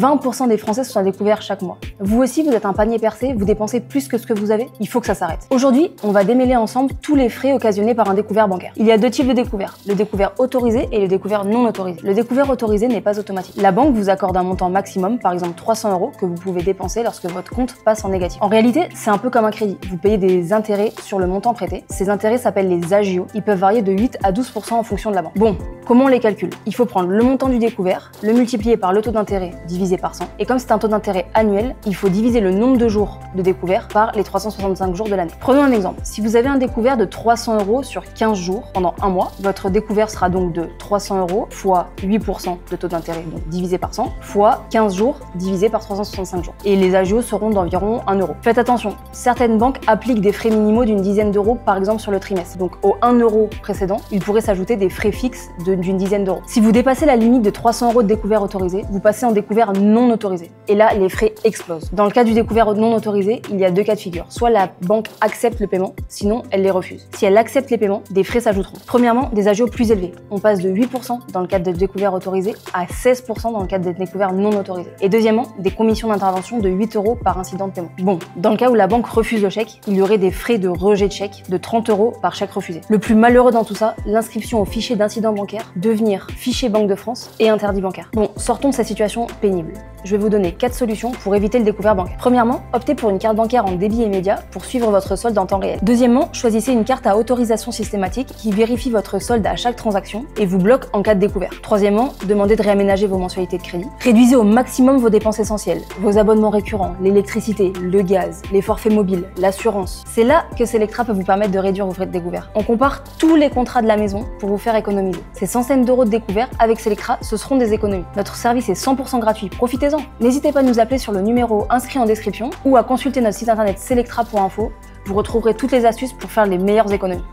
20% des Français sont à découvert chaque mois. Vous aussi, vous êtes un panier percé, vous dépensez plus que ce que vous avez, il faut que ça s'arrête. Aujourd'hui, on va démêler ensemble tous les frais occasionnés par un découvert bancaire. Il y a deux types de découvert, le découvert autorisé et le découvert non autorisé. Le découvert autorisé n'est pas automatique. La banque vous accorde un montant maximum, par exemple 300 € que vous pouvez dépenser lorsque votre compte passe en négatif. En réalité, c'est un peu comme un crédit. Vous payez des intérêts sur le montant prêté. Ces intérêts s'appellent les agios. Ils peuvent varier de 8 à 12% en fonction de la banque. Bon, comment on les calcule? Il faut prendre le montant du découvert, le multiplier par le taux d'intérêt divisé par 100. Et comme c'est un taux d'intérêt annuel, il faut diviser le nombre de jours de découvert par les 365 jours de l'année. Prenons un exemple. Si vous avez un découvert de 300 € sur 15 jours pendant un mois, votre découvert sera donc de 300 € fois 8% de taux d'intérêt, donc divisé par 100, fois 15 jours divisé par 365 jours. Et les agios seront d'environ 1 €. Faites attention, certaines banques appliquent des frais minimaux d'une dizaine d'euros par exemple sur le trimestre. Donc au 1 € précédent, il pourrait s'ajouter des frais fixes d'une dizaine d'euros. Si vous dépassez la limite de 300 € de découvert autorisé, vous passez en découvert non autorisé. Et là, les frais explosent. Dans le cas du découvert non autorisé, il y a deux cas de figure. Soit la banque accepte le paiement, sinon elle les refuse. Si elle accepte les paiements, des frais s'ajouteront. Premièrement, des agios plus élevés. On passe de 8% dans le cadre de découvert autorisé à 16% dans le cadre de découvert non autorisé. Et deuxièmement, des commissions d'intervention de 8 € par incident de paiement. Bon, dans le cas où la banque refuse le chèque, il y aurait des frais de rejet de chèque de 30 € par chèque refusé. Le plus malheureux dans tout ça, l'inscription au fichier d'incident bancaire, devenir fichier Banque de France et interdit bancaire. Bon, sortons de cette situation pénible. Je vais vous donner 4 solutions pour éviter le découvert bancaire. Premièrement, optez pour une carte bancaire en débit immédiat pour suivre votre solde en temps réel. Deuxièmement, choisissez une carte à autorisation systématique qui vérifie votre solde à chaque transaction et vous bloque en cas de découvert. Troisièmement, demandez de réaménager vos mensualités de crédit. Réduisez au maximum vos dépenses essentielles, vos abonnements récurrents, l'électricité, le gaz, les forfaits mobiles, l'assurance. C'est là que Selectra peut vous permettre de réduire vos frais de découvert. On compare tous les contrats de la maison pour vous faire économiser. Ces centaines d'euros de découvert avec Selectra, ce seront des économies. Notre service est 100% gratuit, profitez-en. N'hésitez pas à nous appeler sur le numéro inscrit en description ou à consulter notre site internet selectra.info. Vous retrouverez toutes les astuces pour faire les meilleures économies.